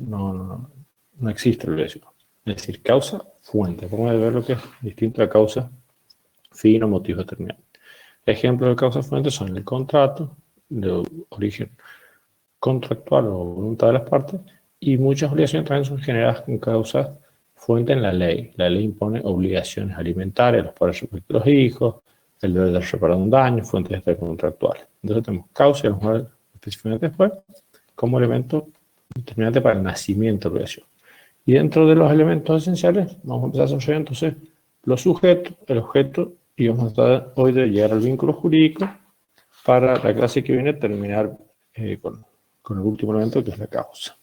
no existe la obligación. Es decir, causa-fuente. Vamos a ver lo que es distinto a causa, fin o motivo determinante. Ejemplos de causa-fuente son el contrato de origen contractual o voluntad de las partes, y muchas obligaciones también son generadas con causas fuente en la ley. La ley impone obligaciones alimentarias, los padres respecto a los hijos, el deber de reparar un daño, fuentes contractuales. Entonces tenemos causa, y vamos a ver específicamente después, como elemento determinante para el nacimiento de la obligación. Y dentro de los elementos esenciales, vamos a empezar a desarrollar entonces los sujetos, el objeto, y vamos a tratar hoy de llegar al vínculo jurídico para la clase que viene terminar con el último elemento, que es la causa.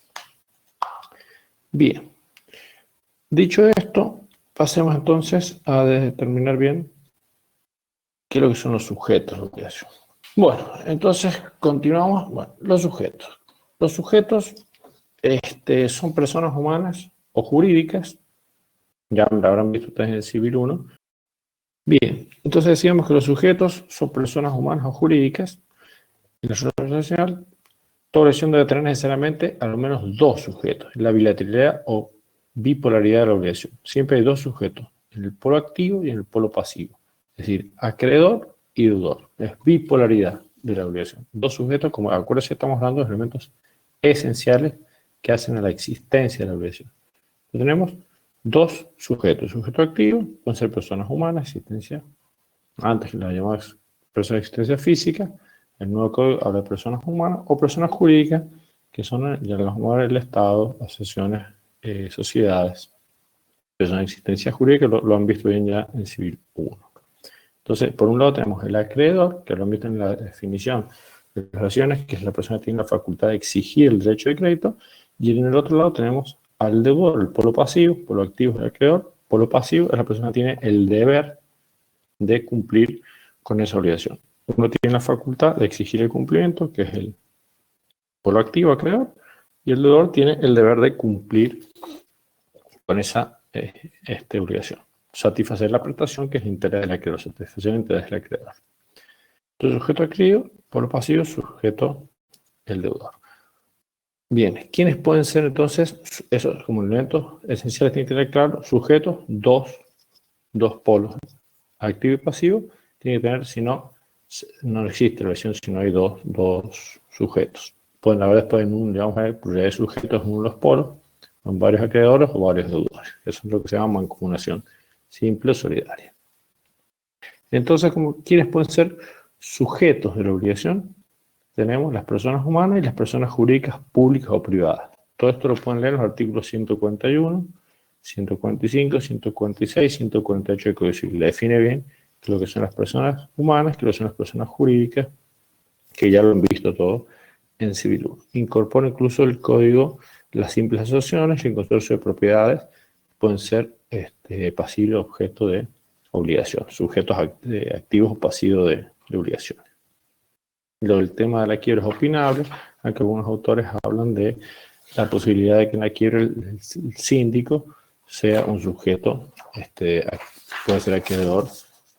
Bien. Dicho esto, pasemos entonces a determinar bien qué es lo que son los sujetos de la obligación. Bueno, entonces continuamos. Bueno, los sujetos. Los sujetos son personas humanas o jurídicas. Ya lo habrán visto ustedes en el Civil 1. Bien, entonces decíamos que los sujetos son personas humanas o jurídicas. En la relación internacional, toda obligación debe tener necesariamente al menos dos sujetos. La bilateralidad o bipolaridad de la obligación. Siempre hay dos sujetos, en el polo activo y en el polo pasivo. Es decir, acreedor y deudor. Es bipolaridad de la obligación. Dos sujetos, como acuérdense, estamos hablando de elementos esenciales que hacen a la existencia de la obligación. Entonces, tenemos dos sujetos. Sujeto activo pueden ser personas humanas, existencia, antes la llamada persona de existencia física. El nuevo código habla de personas humanas o personas jurídicas, que son ya el Estado, asociaciones, sociedades. Personas de existencia jurídica lo han visto bien ya en Civil 1. Entonces, por un lado tenemos el acreedor, que lo han visto en la definición de las relaciones, que es la persona que tiene la facultad de exigir el derecho de crédito, y en el otro lado tenemos al deudor, el polo pasivo. Polo activo es el acreedor, polo pasivo es la persona que tiene el deber de cumplir con esa obligación. Uno tiene la facultad de exigir el cumplimiento, que es el polo activo, acreedor, y el deudor tiene el deber de cumplir con esa obligación. Satisfacer la prestación, que es el interés del acreedor, satisfacer el interés del acreedor. Entonces, sujeto activo, polo pasivo, sujeto el deudor. Bien, ¿quiénes pueden ser entonces esos como elementos esenciales? Tienen que tener claro, sujetos, dos polos, activo y pasivo, tiene que tener, si no, no existe la obligación si no hay dos sujetos. Pueden haber después digamos, pluralidad de sujetos en uno de los polos, con varios acreedores o varios deudores. Eso es lo que se llama mancomunación simple o solidaria. Entonces, ¿quiénes pueden ser sujetos de la obligación? Tenemos las personas humanas y las personas jurídicas públicas o privadas. Todo esto lo pueden leer en los artículos 141, 145, 146, 148 del Código Civil. Le define bien lo que son las personas humanas, que lo son las personas jurídicas, que ya lo han visto todo en Civil 1. Incorpora incluso el código las simples asociaciones y el consorcio de propiedades pueden ser pasibles objeto de obligación, sujetos activos o pasivos de obligaciones. Lo del tema de la quiebra es opinable, aunque algunos autores hablan de la posibilidad de que en la quiebra el síndico sea un sujeto, puede ser acreedor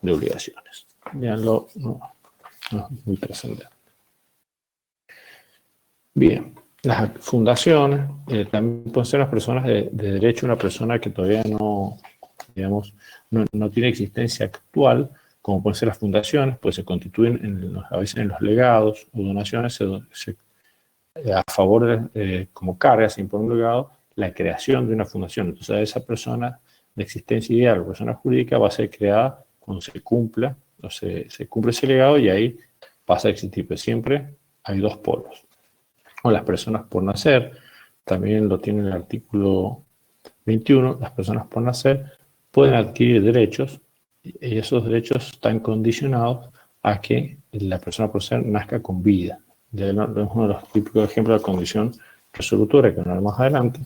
de obligaciones. Ya no es muy trascendente. Bien, las fundaciones también pueden ser las personas de derecho, una persona que todavía no tiene existencia actual, como pueden ser las fundaciones, pues se constituyen a veces en los legados o donaciones, a favor como carga, se impone un legado, la creación de una fundación. Entonces, esa persona de existencia ideal o persona jurídica va a ser creada cuando se cumpla, o se cumple ese legado y ahí pasa a existir. Pero siempre hay dos polos. O las personas por nacer, también lo tiene el artículo 21, las personas por nacer pueden adquirir derechos y esos derechos están condicionados a que la persona por ser nazca con vida. Es uno de los típicos ejemplos de condición resolutoria que hablaremos más adelante.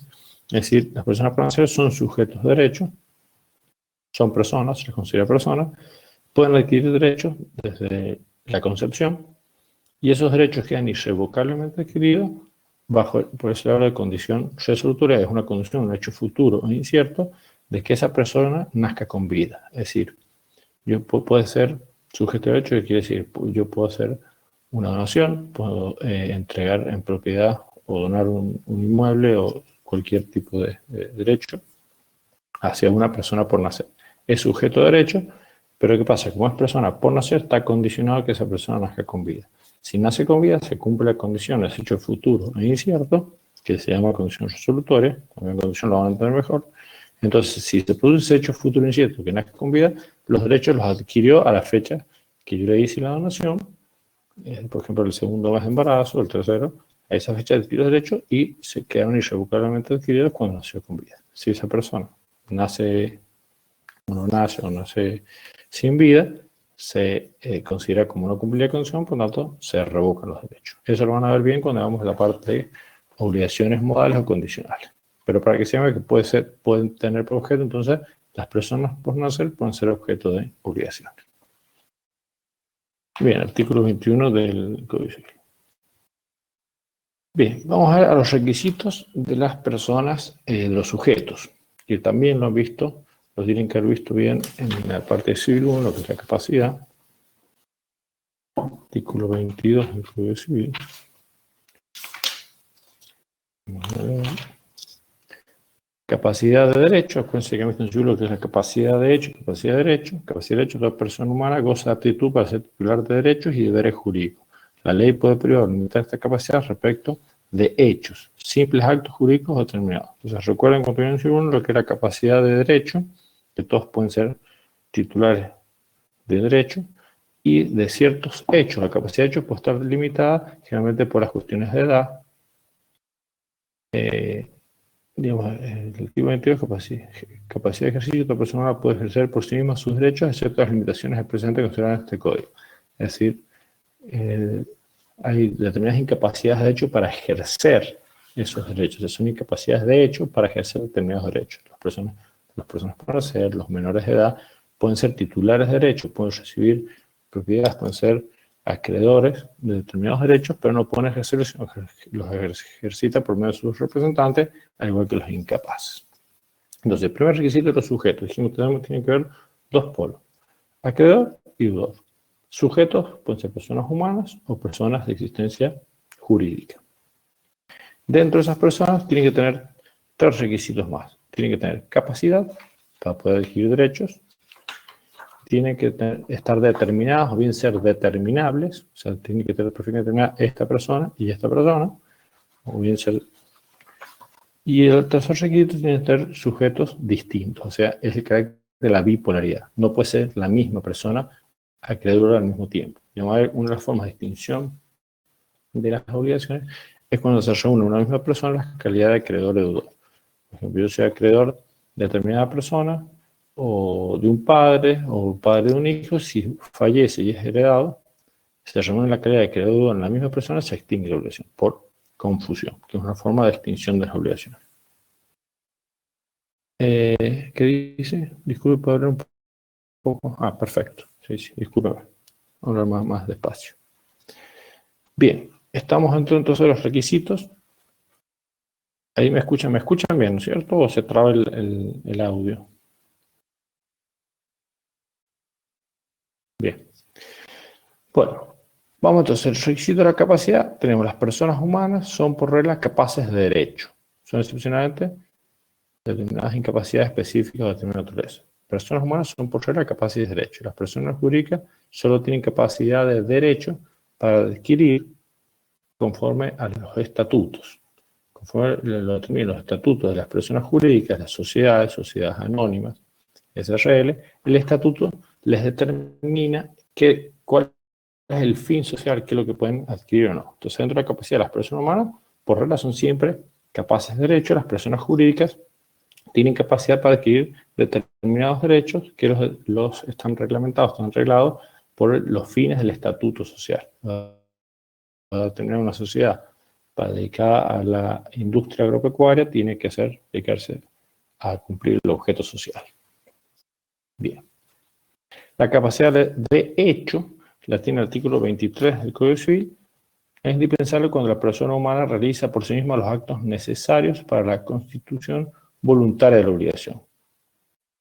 Es decir, las personas por nacer son sujetos de derechos, son personas, se les considera personas, pueden adquirir derechos desde la concepción y esos derechos quedan irrevocablemente adquiridos por eso habla de condición resolutoria, es una condición, un hecho futuro o incierto de que esa persona nazca con vida. Es decir, yo puedo ser sujeto de derecho, que quiere decir, yo puedo hacer una donación, puedo entregar en propiedad o donar un inmueble o cualquier tipo de derecho hacia una persona por nacer. Es sujeto de derecho, pero ¿qué pasa? Como es persona por nacer, está condicionado a que esa persona nazca con vida. Si nace con vida, se cumple la condición, es hecho futuro e incierto, que se llama condición resolutoria, también condición lo van a entender mejor. Entonces, si se produce hecho futuro incierto que nace con vida, los derechos los adquirió a la fecha que yo le hice la donación, por ejemplo, el segundo mes de embarazo, el tercero, a esa fecha adquirió los derechos y se quedaron irrevocablemente adquiridos cuando nació con vida. Si esa persona nace o nace sin vida, se considera como no cumplir la condición, por lo tanto, se revocan los derechos. Eso lo van a ver bien cuando vamos a la parte de obligaciones modales o condicionales. Pero para que se vea que pueden tener por objeto, entonces, las personas por nacer pueden ser objeto de obligaciones. Bien, artículo 21 del Código Civil. Bien, vamos a ver a los requisitos de las personas, los sujetos, que también lo han visto, lo tienen que haber visto bien en la parte de Civil 1, que es la capacidad. Artículo 22 del Código Civil. Capacidad de derecho, acuérdense que hemos visto en lo que es la capacidad de hecho, capacidad de derecho. Capacidad de derecho, toda persona humana goza de aptitud para ser titular de derechos y deberes jurídicos. La ley puede privar o limitar esta capacidad respecto de hechos, simples actos jurídicos determinados. Entonces, recuerden cuando vimos en lo que era capacidad de derecho, que todos pueden ser titulares de derecho, y de ciertos hechos. La capacidad de hechos puede estar limitada generalmente por las cuestiones de edad. Digamos, el artículo 22 capacidad de ejercicio, otra persona puede ejercer por sí misma sus derechos, excepto las limitaciones presentes consideradas en este código. Es decir, hay determinadas incapacidades de hecho para ejercer esos derechos. Son incapacidades de hecho para ejercer determinados derechos. Las personas por nacer, los menores de edad, pueden ser titulares de derechos, pueden recibir propiedades, pueden ser acreedores de determinados derechos, pero no pueden ejercerlos, sino que los ejercita por medio de sus representantes, al igual que los incapaces. Entonces, el primer requisito de los sujetos, dijimos que tienen que ver dos polos, acreedor y deudor. Sujetos pueden ser personas humanas o personas de existencia jurídica. Dentro de esas personas tienen que tener tres requisitos más. Tienen que tener capacidad para poder adquirir derechos, tienen que estar determinados o bien ser determinables, o sea, tiene que tener perfil determinado esta persona y esta persona, o bien ser... Y el tercer requisito tiene que ser sujetos distintos, o sea, es el carácter de la bipolaridad. No puede ser la misma persona acreedora al mismo tiempo. Y una de las formas de distinción de las obligaciones es cuando se reúne una misma persona en la calidad de acreedor y deudor. Por ejemplo, yo soy acreedor de determinada persona, o de un padre, o padre de un hijo. Si fallece y es heredado, se reúne la calidad de acreedor en la misma persona, se extingue la obligación por confusión, que es una forma de extinción de las obligaciones. ¿Qué dice? Disculpe, ¿puedo hablar un poco? Ah, perfecto. Sí, discúlpeme. Voy a hablar más despacio. Bien, estamos entonces de los requisitos. Ahí me escuchan bien, ¿no es cierto? ¿O se traba el audio? Bien. Bueno, vamos entonces. El requisito de la capacidad. Tenemos las personas humanas, son por regla capaces de derecho. Son excepcionalmente determinadas incapacidades específicas de determinada naturaleza. Personas humanas son por regla capaces de derecho. Las personas jurídicas solo tienen capacidad de derecho para adquirir conforme a los estatutos. Conforme lo determinan los estatutos de las personas jurídicas, las sociedades anónimas, SRL, el estatuto les determina cuál es el fin social, qué es lo que pueden adquirir o no. Entonces, dentro de la capacidad de las personas humanas, por regla son siempre capaces de derecho. Las personas jurídicas tienen capacidad para adquirir determinados derechos que los están reglamentados, están reglados por los fines del estatuto social. Para tener una sociedad dedicada a la industria agropecuaria, tiene que dedicarse a cumplir el objeto social. Bien. La capacidad de hecho la tiene el artículo 23 del Código Civil. Es indispensable cuando la persona humana realiza por sí misma los actos necesarios para la constitución voluntaria de la obligación.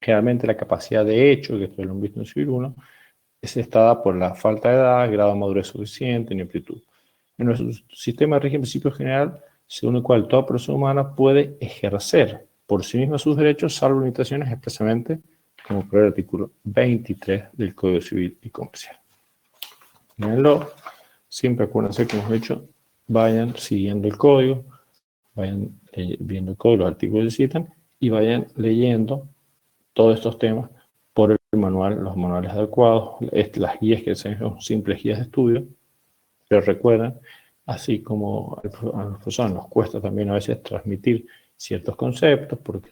Generalmente la capacidad de hecho, que esto lo hemos visto en Civil 1, es dada por la falta de edad, grado de madurez suficiente, ni amplitud. En nuestro sistema de régimen principio general según el cual toda persona humana puede ejercer por sí misma sus derechos, salvo limitaciones expresamente, como por el artículo 23 del Código Civil y Comercial. Mírenlo, siempre acuérdense que hemos dicho, vayan siguiendo el código, vayan viendo el código, los artículos que citan, y vayan leyendo todos estos temas por el manual, los manuales adecuados, las guías que son simples guías de estudio, pero recuerden, así como a las personas nos cuesta también a veces transmitir ciertos conceptos, porque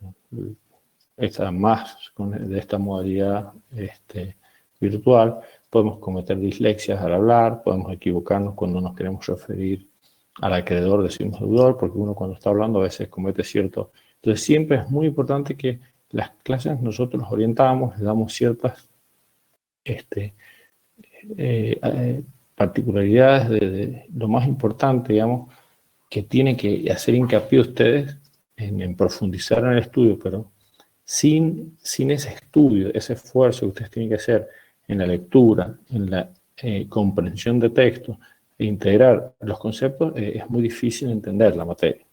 está más de esta modalidad virtual, podemos cometer dislexias al hablar, podemos equivocarnos cuando nos queremos referir al acreedor, decimos deudor, porque uno cuando está hablando a veces comete cierto. Entonces siempre es muy importante que las clases nosotros los orientamos, les damos ciertas particularidades de lo más importante, digamos, que tienen que hacer hincapié ustedes en profundizar en el estudio, pero sin ese estudio, ese esfuerzo que ustedes tienen que hacer en la lectura, en la comprensión de texto, e integrar los conceptos, es muy difícil entender la materia.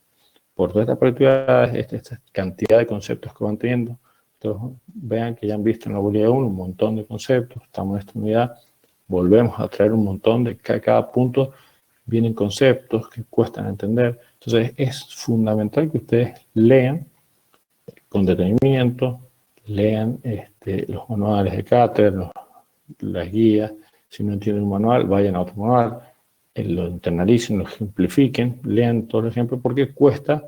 Por toda esta particularidad, esta cantidad de conceptos que van teniendo, entonces, vean que ya han visto en la modalidad 1 un montón de conceptos, estamos en esta unidad, volvemos a traer un montón de cada punto, vienen conceptos que cuestan entender. Entonces es fundamental que ustedes lean con detenimiento, lean los manuales de cátedra, las guías. Si no entienden un manual, vayan a otro manual, lo internalicen, lo ejemplifiquen, lean todo el ejemplo, porque cuesta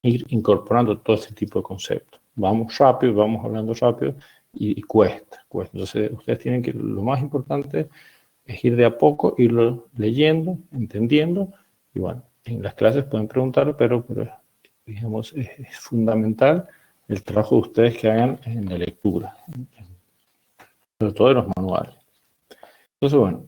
ir incorporando todo este tipo de conceptos. Vamos rápido, vamos hablando rápido y cuesta. Entonces ustedes tienen que, lo más importante es ir de a poco, irlo leyendo, entendiendo, y bueno, en las clases pueden preguntar, pero digamos, es fundamental el trabajo de ustedes que hagan en la lectura, sobre todo de los manuales. Entonces, bueno,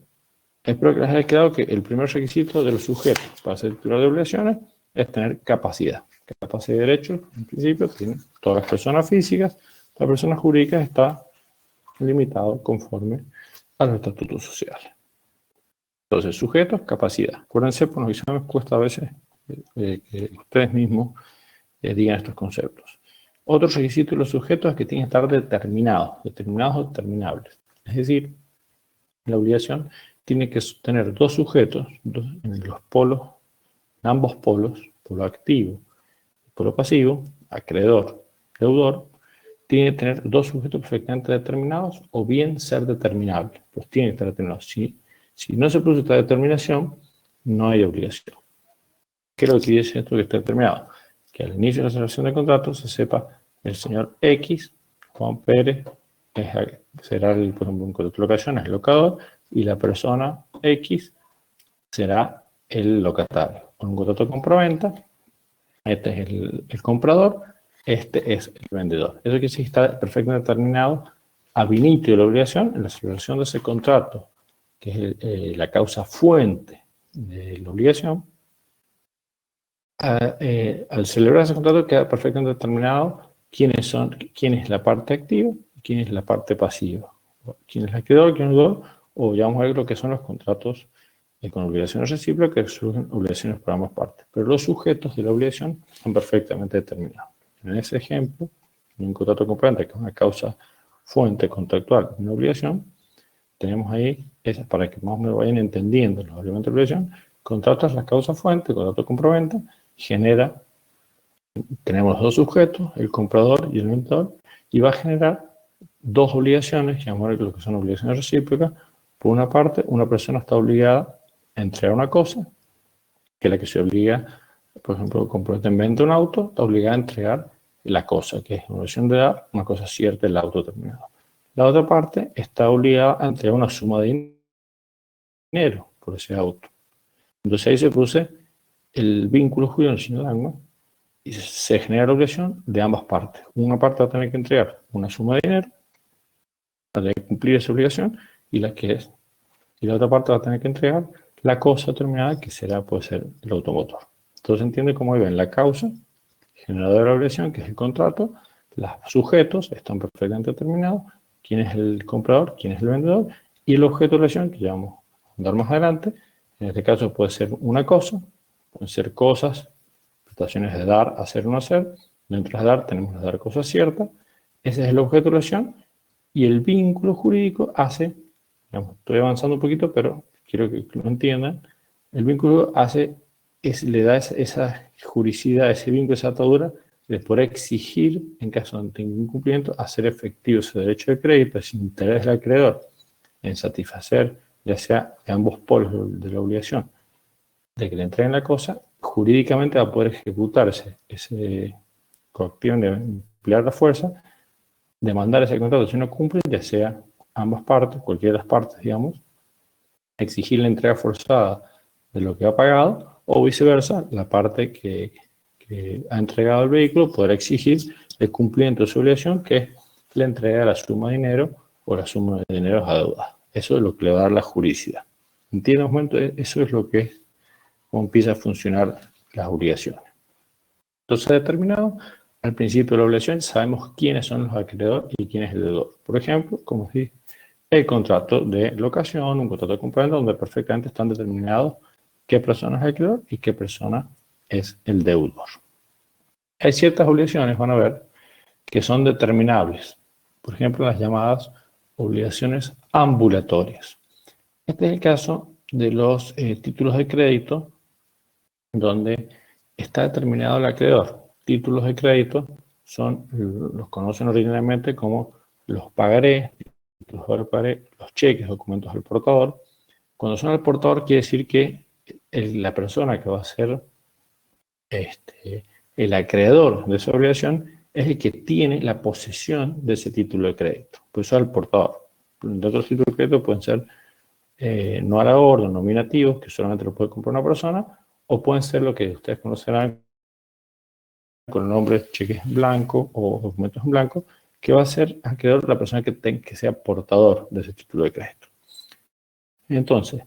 espero que les haya quedado que el primer requisito de los sujetos para ser titular de obligaciones es tener capacidad. Capacidad de derechos, en principio, tienen todas las personas físicas, las personas jurídicas está limitado conforme a los estatutos sociales. Entonces, sujetos, capacidad. Acuérdense, por los exámenes cuesta a veces que ustedes mismos digan estos conceptos. Otro requisito de los sujetos es que tienen que estar determinados o determinables. Es decir, la obligación tiene que tener dos sujetos en los polos, en ambos polos, polo activo y polo pasivo, acreedor, deudor, tiene que tener dos sujetos perfectamente determinados o bien ser determinables. Pues tienen que estar determinados. Si no se produce esta determinación, no hay obligación. ¿Qué es lo que dice esto que está determinado? Que al inicio de la celebración de contrato se sepa el señor X, Juan Pérez, será, por ejemplo, un contrato de locación, es el locador, y la persona X será el locatario. Con un contrato de compraventa, este es el comprador, este es el vendedor. Eso que sí está perfectamente determinado ab initio de la obligación, en la celebración de ese contrato, que es la causa fuente de la obligación. Al celebrar ese contrato queda perfectamente determinado quién es la parte activa y quién es la parte pasiva. Quién es el acreedor, quién es el deudor, o ya vamos a ver lo que son los contratos con obligaciones recíprocas, que surgen obligaciones por ambas partes. Pero los sujetos de la obligación están perfectamente determinados. En ese ejemplo, en un contrato de compraventa, que es una causa fuente contractual de una obligación, tenemos ahí, para que más o menos vayan entendiendo los elementos de obligación, contratos la causa fuente, contrato de compraventa, tenemos dos sujetos, el comprador y el vendedor, y va a generar dos obligaciones, llamamos lo que son obligaciones recíprocas. Por una parte, una persona está obligada a entregar una cosa, que es la que se obliga, por ejemplo, compromete en venta un auto, está obligada a entregar la cosa, que es una obligación de dar una cosa cierta, el auto terminado. La otra parte está obligada a entregar una suma de dinero por ese auto. Entonces ahí se produce el vínculo jurídico y se genera la obligación de ambas partes. Una parte va a tener que entregar una suma de dinero para cumplir esa obligación y la otra parte va a tener que entregar la cosa determinada que puede ser el automotor. Entonces se entiende cómo ven la causa, generadora de la obligación, que es el contrato, los sujetos están perfectamente determinados, quién es el comprador, quién es el vendedor, y el objeto de la obligación, que ya vamos a dar más adelante. En este caso puede ser una cosa, pueden ser cosas manifestaciones de dar, hacer o no hacer. Dentro de dar tenemos las dar cosas ciertas. Ese es el objeto de la obligación. Y el vínculo jurídico hace, digamos, estoy avanzando un poquito, pero quiero que lo entiendan. El vínculo hace, le da esa juricidad, ese vínculo, esa atadura, de poder exigir, en caso de incumplimiento, hacer efectivo ese derecho de crédito, ese interés del acreedor en satisfacer, ya sea de ambos polos de la obligación, de que le entreguen la cosa, jurídicamente va a poder ejecutarse ese coacción de emplear la fuerza, demandar ese contrato si no cumple, ya sea ambas partes, cualquiera de las partes, digamos, exigir la entrega forzada de lo que ha pagado, o viceversa, la parte que ha entregado el vehículo podrá exigir el cumplimiento de su obligación, que es la entrega de la suma de dinero o la suma de dinero adeudados. Eso es lo que le va a dar la juridicidad. ¿Entienden un momento? Eso es lo que es, cómo empieza a funcionar las obligaciones. Entonces, determinado al principio de la obligación, sabemos quiénes son los acreedores y quién es el deudor. Por ejemplo, como dije, el contrato de locación, un contrato de compraventa, donde perfectamente están determinados qué persona es el acreedor y qué persona es el deudor. Hay ciertas obligaciones, van a ver, que son determinables. Por ejemplo, las llamadas obligaciones ambulatorias. Este es el caso de los títulos de crédito, donde está determinado el acreedor. Títulos de crédito los conocen originalmente como los pagarés, los cheques, documentos del portador. Cuando son el portador, quiere decir que la persona que va a ser el acreedor de esa obligación es el que tiene la posesión de ese título de crédito. Por eso es el portador. De otros títulos de crédito pueden ser no a la orden, nominativos, que solamente lo puede comprar una persona, o pueden ser lo que ustedes conocerán con el nombre cheques en blanco o documentos en blanco, que va a ser acreedor la persona que sea portador de ese título de crédito. Entonces,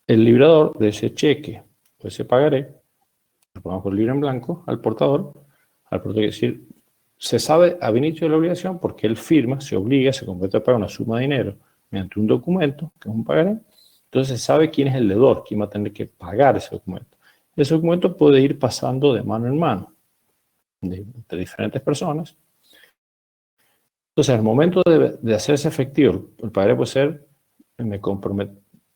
el librador de ese cheque o ese pagaré, lo ponemos por libre en blanco al portador quiere decir, se sabe a inicio de la obligación porque él firma, se obliga, se compromete a pagar una suma de dinero mediante un documento, que es un pagaré. Entonces se sabe quién es el deudor, quién va a tener que pagar ese documento. Ese documento puede ir pasando de mano en mano entre diferentes personas. Entonces, al momento de hacerse efectivo, el pagaré puede ser,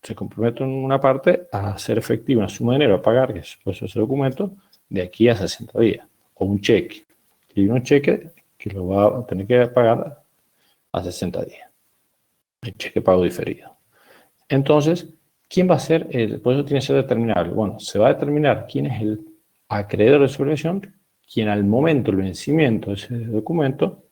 se compromete en una parte a hacer efectivo una suma de dinero, a pagar ese documento de aquí a 60 días, o un cheque. Y un cheque que lo va a tener que pagar a 60 días. El cheque pago diferido. Entonces, ¿quién va a ser? Por eso tiene que ser determinable. Bueno, se va a determinar quién es el acreedor de su obligación, quien al momento del vencimiento de ese documento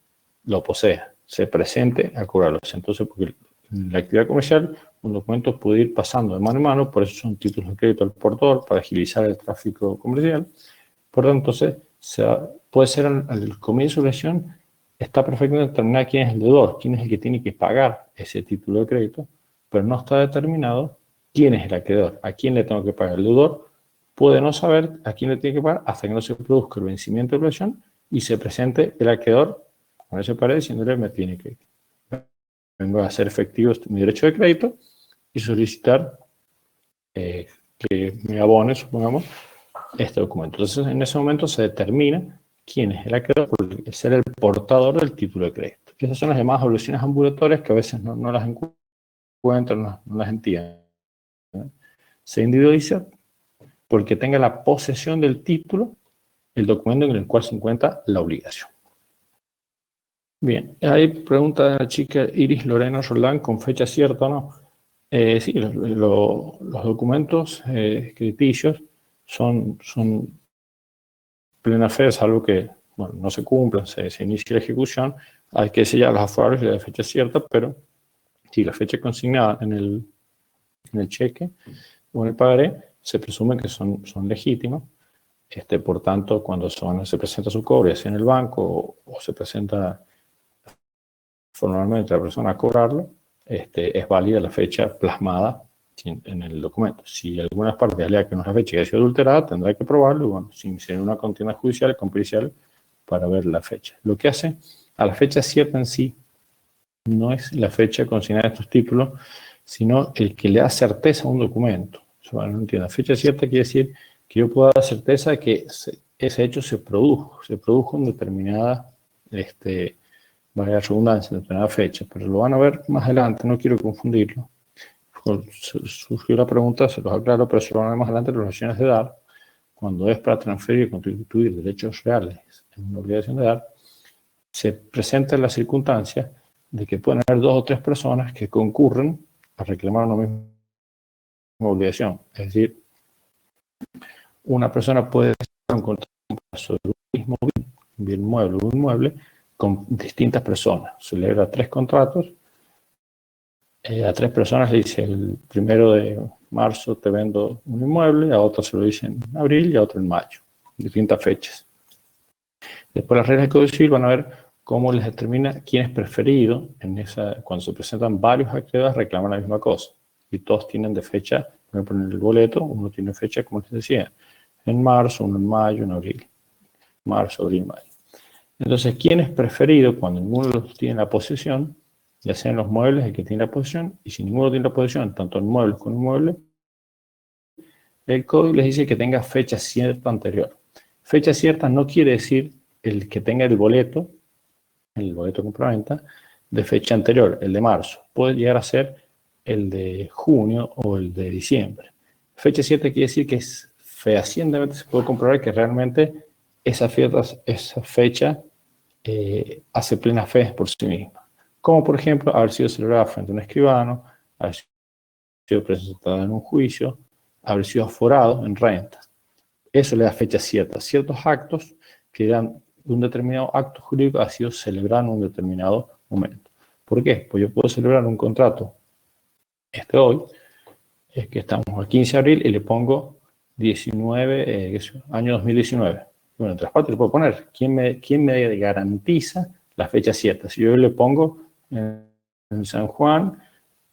lo posea, se presente a cobrarlo. Entonces, porque en la actividad comercial, un documento puede ir pasando de mano en mano, por eso son títulos de crédito al portador, para agilizar el tráfico comercial. Por lo tanto, entonces, puede ser al comienzo de la obligación, está perfectamente determinado quién es el deudor, quién es el que tiene que pagar ese título de crédito, pero no está determinado quién es el acreedor, a quién le tengo que pagar. El deudor puede no saber a quién le tiene que pagar hasta que no se produzca el vencimiento de la obligación y se presente el acreedor con ese pagaré diciéndole vengo a hacer efectivo mi derecho de crédito y solicitar que me abone, supongamos, este documento. Entonces, en ese momento se determina quién es el acreedor por ser el portador del título de crédito. Esas son las llamadas obligaciones ambulatorias que a veces no las encuentran, no las entienden. Se individualiza porque tenga la posesión del título, el documento en el cual se encuentra la obligación. Bien, hay pregunta de la chica Iris Lorena Roldán con fecha cierta o no. Sí, los documentos crediticios son plena fe, salvo que no se cumplan, se inicie la ejecución, hay que sellar las afores de la fecha cierta, pero si la fecha consignada en el cheque o en el pagaré se presume que son legítimas. Por tanto, cuando se presenta su cobro, ya sea en el banco o se presenta formalmente la persona a cobrarlo, es válida la fecha plasmada en el documento. Si algunas partes alega que no es la fecha que ha sido adulterada, tendrá que probarlo y bueno, sin ser una contienda judicial, con pericial, para ver la fecha. Lo que hace a la fecha cierta en sí no es la fecha consignada de estos títulos, sino el que le da certeza a un documento. No entiendo. La fecha cierta quiere decir que yo puedo dar certeza de que ese hecho se produjo en determinada, valga la redundancia, en determinada fecha, pero lo van a ver más adelante, no quiero confundirlo. Surgió la pregunta, se los aclaro, pero se lo van a ver más adelante en las obligaciones de dar, cuando es para transferir y constituir derechos reales en una obligación de dar, se presenta la circunstancia de que pueden haber 2 o 3 personas que concurren a reclamar una misma obligación. Es decir, una persona puede hacer un contrato sobre un mismo bien mueble o inmueble con distintas personas. Celebra 3 contratos. A 3 personas le dice: el 1 de marzo te vendo un inmueble, a otro se lo dice en abril y a otro en mayo. Distintas fechas. Después las reglas del Código Civil van a ver cómo les determina quién es preferido cuando se presentan varios acreedores reclaman la misma cosa. Y todos tienen de fecha, por ejemplo, en el boleto, uno tiene fecha, como les decía, en marzo, uno en mayo, en abril. Marzo, abril, mayo. Entonces, ¿quién es preferido cuando ninguno de los tiene la posesión? Ya sean los muebles el que tiene la posesión, y si ninguno tiene la posesión, tanto en muebles como en inmuebles, el código les dice que tenga fecha cierta anterior. Fecha cierta no quiere decir el que tenga el boleto de compraventa, de fecha anterior, el de marzo. Puede llegar a ser el de junio o el de diciembre. Fecha cierta quiere decir que fehacientemente se puede comprobar que realmente esa fecha hace plena fe por sí misma. Como por ejemplo haber sido celebrada frente a un escribano, haber sido presentada en un juicio, haber sido aforado en renta. Eso le da fecha cierta. Ciertos actos que dan un determinado acto jurídico ha sido celebrado en un determinado momento. ¿Por qué? Pues yo puedo celebrar un contrato hoy, es que estamos al 15 de abril y le pongo 19, año 2019. Bueno, en otras partes le puedo poner quién me garantiza la fecha cierta. Si yo le pongo en San Juan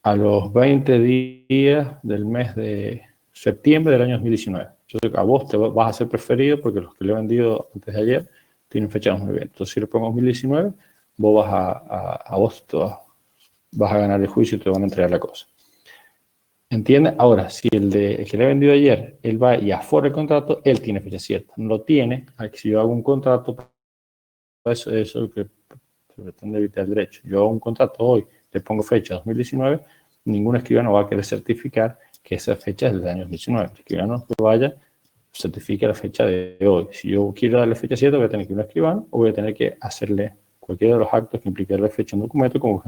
a los 20 días del mes de septiembre del año 2019. Yo sé que a vos te vas a ser preferido porque los que le he vendido antes de ayer tienen fecha 2020. Entonces, si le pongo 2019, vos vas a ganar el juicio y te van a entregar la cosa. ¿Entiende? Ahora, si el que le he vendido ayer, él va y afora el contrato, él tiene fecha cierta. No lo tiene. Si yo hago un contrato, eso es lo que se pretende evitar el derecho. Yo hago un contrato hoy, le pongo fecha 2019, ningún escribano va a querer certificar que esa fecha es del año 2019. El escribano que vaya, certifique la fecha de hoy. Si yo quiero darle fecha cierta, voy a tener que ir a un escribano o voy a tener que hacerle cualquiera de los actos que implique darle fecha en un documento, como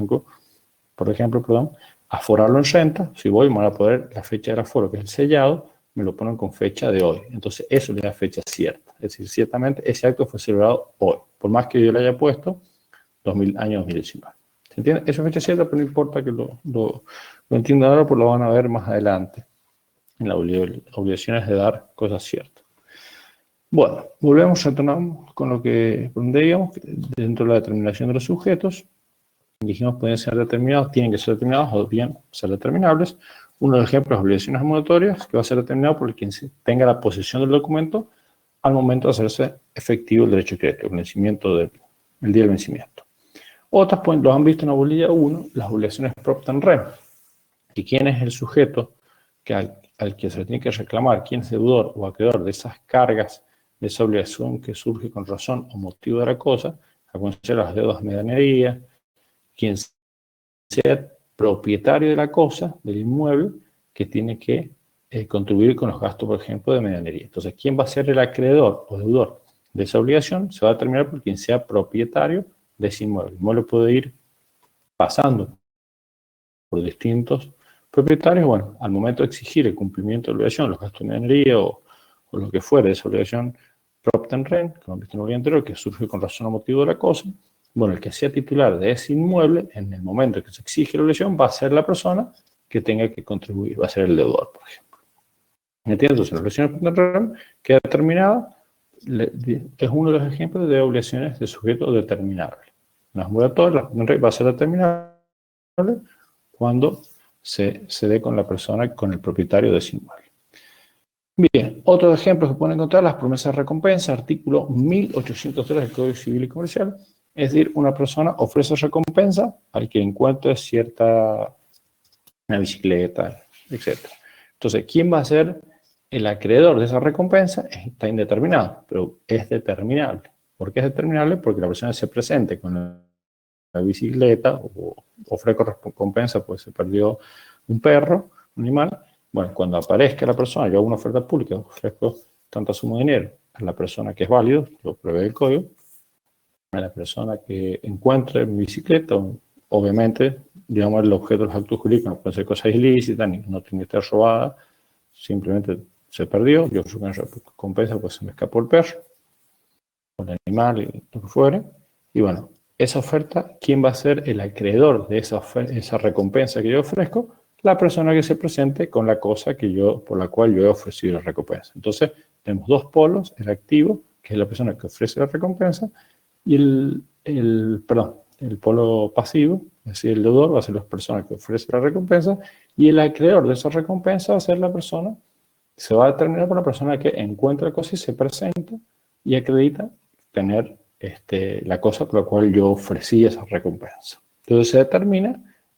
por ejemplo, aforarlo en renta. Si voy, me van a poner la fecha del aforo, que es el sellado, me lo ponen con fecha de hoy. Entonces, eso le da fecha cierta. Es decir, ciertamente ese acto fue celebrado hoy, por más que yo le haya puesto año 2019. ¿Se entiende? Eso es fecha cierta, pero no importa que lo entiendan ahora, pues lo van a ver más adelante en las obligaciones de dar cosas ciertas. Bueno, retornamos con lo que íbamos, dentro de la determinación de los sujetos. Dijimos pueden ser determinados, tienen que ser determinados o bien ser determinables. Uno de los ejemplos es obligaciones acumulatorias, que va a ser determinado por quien tenga la posesión del documento al momento de hacerse efectivo el derecho de crédito, el vencimiento el día del vencimiento. Otras lo han visto en la bolilla 1, las obligaciones propter rem. ¿Y quién es el sujeto al que se le tiene que reclamar? ¿Quién es deudor o acreedor de esas cargas, de esa obligación que surge con razón o motivo de la cosa? A conocer las deudas de medianería, quien sea propietario de la cosa, del inmueble, que tiene que contribuir con los gastos, por ejemplo, de medianería. Entonces, ¿quién va a ser el acreedor o deudor de esa obligación? Se va a determinar por quien sea propietario de ese inmueble. El inmueble puede ir pasando por distintos propietarios. Bueno, al momento de exigir el cumplimiento de la obligación, los gastos de medianería o lo que fuere de esa obligación propter rem, que hemos visto en el video anterior, que surge con razón o motivo de la cosa, bueno, el que sea titular de ese inmueble, en el momento que se exige la obligación, va a ser la persona que tenga que contribuir, va a ser el deudor, por ejemplo. ¿Entiendes? Entonces, la obligación propter rem queda determinada, es uno de los ejemplos de obligaciones de sujeto determinable. Las moratorias, va a ser determinable cuando se dé con la persona, con el propietario de ese inmueble. Bien, otros ejemplos que pueden encontrar, las promesas de recompensa, artículo 1803 del Código Civil y Comercial. Es decir, una persona ofrece recompensa al que encuentre una bicicleta, etc. Entonces, ¿quién va a ser el acreedor de esa recompensa está indeterminado, pero es determinable. ¿Por qué es determinable? Porque la persona se presente con la bicicleta o ofrezco recompensa, pues se perdió un perro, un animal. Bueno, cuando aparezca la persona, yo hago una oferta pública, ofrezco tanta suma de dinero a la persona que es válido, lo prevé el código, a la persona que encuentre mi bicicleta, obviamente, digamos, el objeto de los actos jurídicos no puede ser cosas ilícitas, ni no tiene que estar robada, simplemente se perdió, yo ofrezco una recompensa, pues se me escapó el perro, o el animal, y lo que fuere, y bueno, esa oferta, ¿quién va a ser el acreedor de esa recompensa que yo ofrezco? La persona que se presente con la cosa por la cual yo he ofrecido la recompensa. Entonces, tenemos dos polos, el activo, que es la persona que ofrece la recompensa, y el polo pasivo, es decir, el deudor va a ser la persona que ofrece la recompensa, y el acreedor de esa recompensa va a ser la persona, se va a determinar por la persona que encuentra la cosa y se presenta y acredita tener la cosa por la cual yo ofrecí esa recompensa. Entonces se determina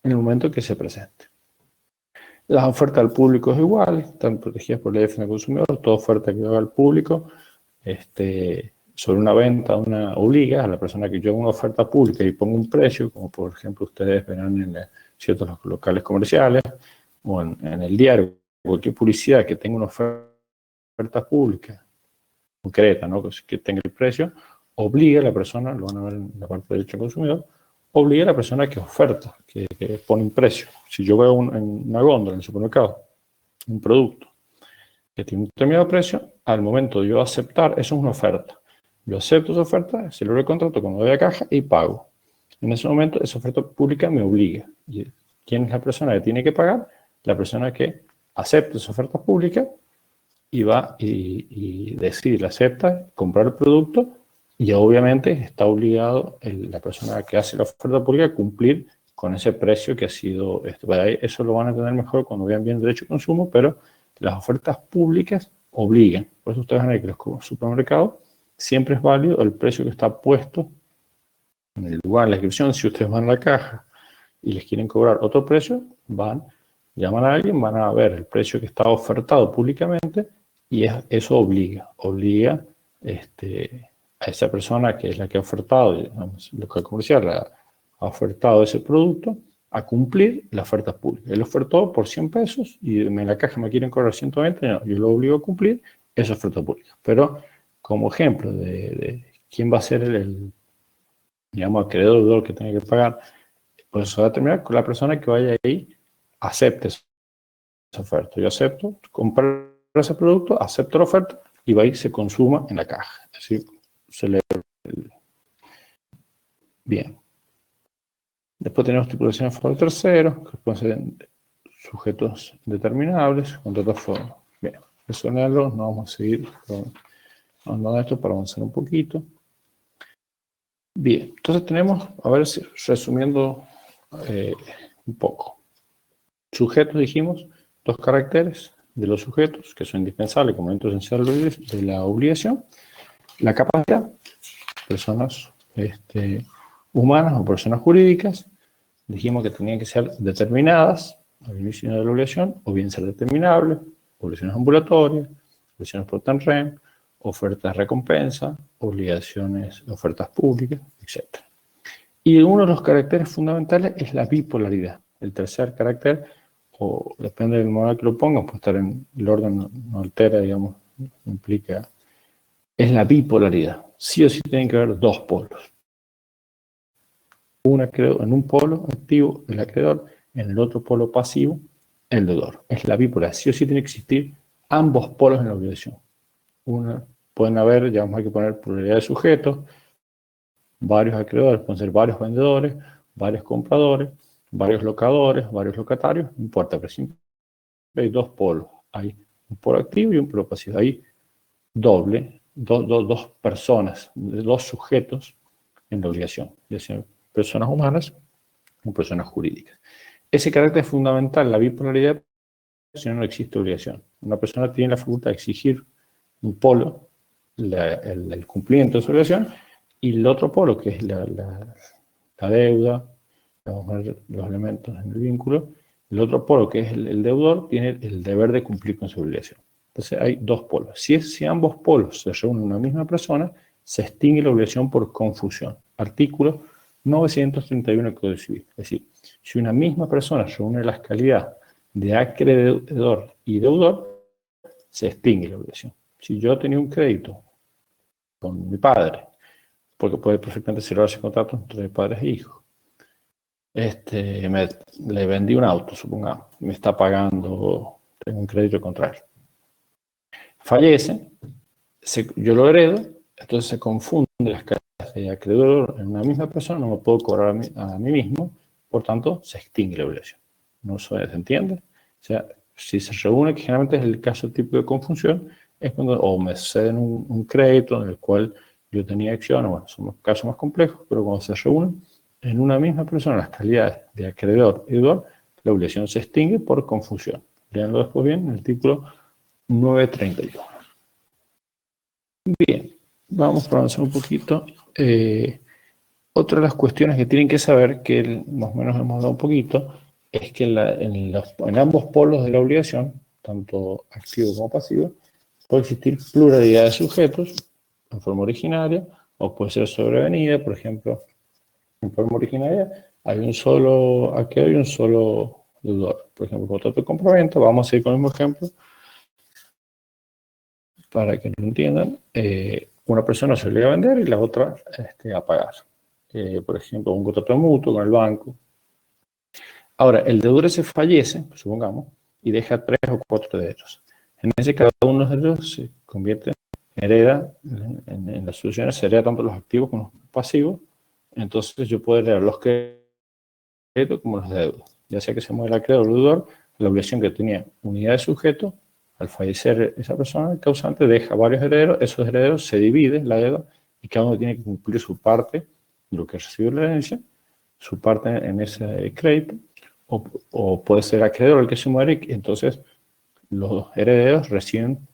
en el momento que se presente. Las ofertas al público es igual, están protegidas por la ley de defensa del consumidor, toda oferta que haga al público sobre una venta, una obliga a la persona que yo haga una oferta pública y ponga un precio, como por ejemplo ustedes verán en ciertos locales comerciales o en el diario, cualquier publicidad que tenga una oferta pública concreta, ¿no? Que tenga el precio, obliga a la persona, lo van a ver en la parte de derecho al consumidor, obliga a la persona que oferta, que pone un precio. Si yo veo en una góndola en el supermercado un producto que tiene un determinado precio, al momento de yo aceptar, eso es una oferta. Yo acepto esa oferta, celebro el contrato cuando voy a caja y pago. En ese momento, esa oferta pública me obliga. ¿Y quién es la persona que tiene que pagar? La persona que acepta esa oferta pública y va y decide, acepta, comprar el producto y obviamente está obligado la persona que hace la oferta pública a cumplir con ese precio que ha sido, eso lo van a entender mejor cuando vean bien el derecho de consumo, pero las ofertas públicas obligan. Por eso ustedes van a ver que los supermercados siempre es válido el precio que está puesto en el lugar, en la descripción. Si ustedes van a la caja y les quieren cobrar otro precio, llaman a alguien, van a ver el precio que está ofertado públicamente y eso obliga a esa persona que es la que ha ofertado, digamos, local comercial, ha ofertado ese producto a cumplir la oferta pública. Él ofertó por 100 pesos y en la caja me quieren cobrar 120, no, yo lo obligo a cumplir esa oferta pública. Pero como ejemplo de quién va a ser digamos, acreedor que tenga que pagar, pues eso va a terminar con la persona que vaya ahí, acepte esa oferta. Yo acepto comprar ese producto, acepto la oferta y va y se consuma en la caja. Es decir, se le... Bien. Después tenemos tipulaciones a favor de terceros, que pueden ser sujetos determinables, con otra forma. Bien, eso en algo, no vamos a seguir con esto para avanzar un poquito. Bien, entonces tenemos, a ver si resumiendo un poco. Sujetos, dijimos, dos caracteres de los sujetos que son indispensables como elemento esencial de la obligación. La capacidad, personas humanas o personas jurídicas, dijimos que tenían que ser determinadas al inicio de la obligación, o bien ser determinables, obligaciones ambulatorias, obligaciones por TENREM, ofertas de recompensa, obligaciones, ofertas públicas, etc. Y uno de los caracteres fundamentales es la bipolaridad. El tercer carácter, o depende del modo que lo pongan, puede estar en el orden, no altera, digamos, implica, es la bipolaridad. Sí o sí tienen que haber dos polos. En un polo activo, el acreedor, en el otro polo pasivo, el deudor. Es la bipolaridad. Sí o sí tiene que existir ambos polos en la obligación. Pueden haber, ya vamos a poner pluralidad de sujetos, varios acreedores, pueden ser varios vendedores, varios compradores, varios locadores, varios locatarios, no importa, pero siempre hay dos polos. Hay un polo activo y un polo pasivo. Hay dos personas, dos sujetos en la obligación, ya sean personas humanas o personas jurídicas. Ese carácter es fundamental, la bipolaridad, si no, no existe obligación. Una persona tiene la facultad de exigir un polo, el cumplimiento de su obligación, y el otro polo, que es la deuda, vamos a ver los elementos en el vínculo, el otro polo, que es el deudor, tiene el deber de cumplir con su obligación. Entonces hay dos polos. Si ambos polos se reúnen en una misma persona, se extingue la obligación por confusión. Artículo 931 del Código Civil. Es decir, si una misma persona reúne las calidades de acreedor y deudor, se extingue la obligación. Si yo tenía un crédito con mi padre, porque puede perfectamente celebrarse contrato entre padres e hijos, le vendí un auto, supongamos, me está pagando, tengo un crédito contrario. Fallece, yo lo heredo, entonces se confunden las calidades de acreedor en una misma persona, no me puedo cobrar a mí mismo, por tanto, se extingue la obligación. ¿No se entiende? O sea, si se reúne, que generalmente es el caso típico de confusión, es cuando o me ceden un crédito en el cual yo tenía acciones, bueno, son casos más complejos, pero cuando se reúnen en una misma persona las calidades de acreedor y deudor, la obligación se extingue por confusión. Leanlo después bien en el artículo 931. Bien, vamos a avanzar un poquito. Otra de las cuestiones que tienen que saber, que más o menos hemos hablado un poquito, es que en ambos polos de la obligación, tanto activo como pasivo, puede existir pluralidad de sujetos en forma originaria, o puede ser sobrevenida. Por ejemplo, en forma originaria hay un solo acreedor y un solo deudor. Por ejemplo, contrato de compraventa, vamos a ir con el mismo ejemplo para que lo entiendan. Una persona se obliga a vender y la otra a pagar. Por ejemplo, un contrato mutuo con el banco. Ahora, el deudor se fallece, supongamos, y deja 3 o 4 herederos. En ese caso, uno de ellos se convierte en hereda, en las soluciones se hereda tanto los activos como los pasivos. Entonces yo puedo heredar los créditos como los deudos. Ya sea que se muera el acreedor o el deudor, la obligación que tenía unidad de sujeto, al fallecer esa persona, el causante deja varios herederos, esos herederos se dividen la deuda y cada uno tiene que cumplir su parte de lo que recibió la herencia, su parte en ese crédito, o puede ser acreedor el que se muere, y entonces los herederos reciben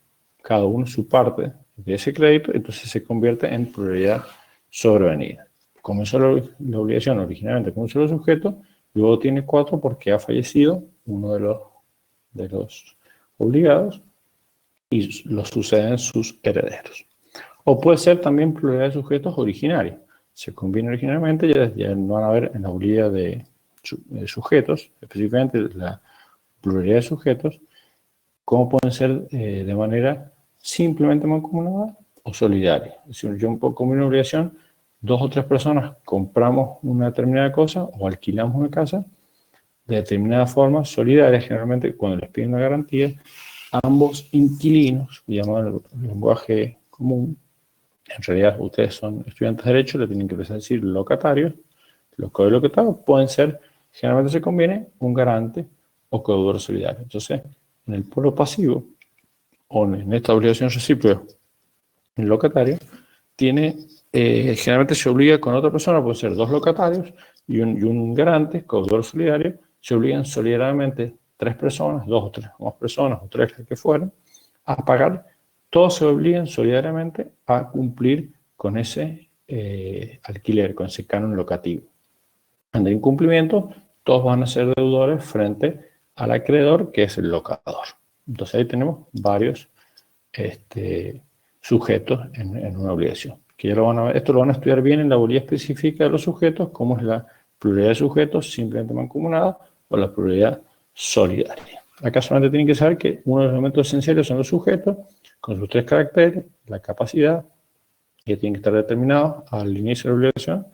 cada uno su parte de ese crédito, entonces se convierte en pluralidad sobrevenida. Comenzó la obligación originalmente con un solo sujeto, luego tiene 4 porque ha fallecido uno de los obligados y los suceden sus herederos. O puede ser también pluralidad de sujetos originarios. Se combina originalmente, ya no van a ver en la obligación de sujetos, específicamente la pluralidad de sujetos, cómo pueden ser de manera simplemente mancomunada o solidaria. Es decir, yo como una obligación, 2 o 3 personas compramos una determinada cosa o alquilamos una casa de determinada forma solidaria, generalmente cuando les piden una garantía, ambos inquilinos, llamado el lenguaje común, en realidad ustedes son estudiantes de Derecho, le tienen que empezar a decir locatarios. Los codeudores locatarios pueden ser, generalmente se conviene, un garante o codeudor solidario. Entonces, en el polo pasivo, o en esta obligación recíproca, el locatario generalmente se obliga con otra persona, puede ser 2 locatarios y un garante, codeudor solidario, se obligan solidariamente 3 personas, 2 o 3 o más personas, o 3 que fueran, a pagar. Todos se obligan solidariamente a cumplir con ese alquiler, con ese canon locativo. En el incumplimiento, todos van a ser deudores frente al acreedor, que es el locador. Entonces ahí tenemos varios sujetos en una obligación. Que ya lo van a ver, esto lo van a estudiar bien en la teoría específica de los sujetos, como es la pluralidad de sujetos simplemente mancomunada o la pluralidad solidaria. Acá solamente tienen que saber que uno de los elementos esenciales son los sujetos, con sus 3 caracteres, la capacidad, que tienen que estar determinados al inicio de la obligación,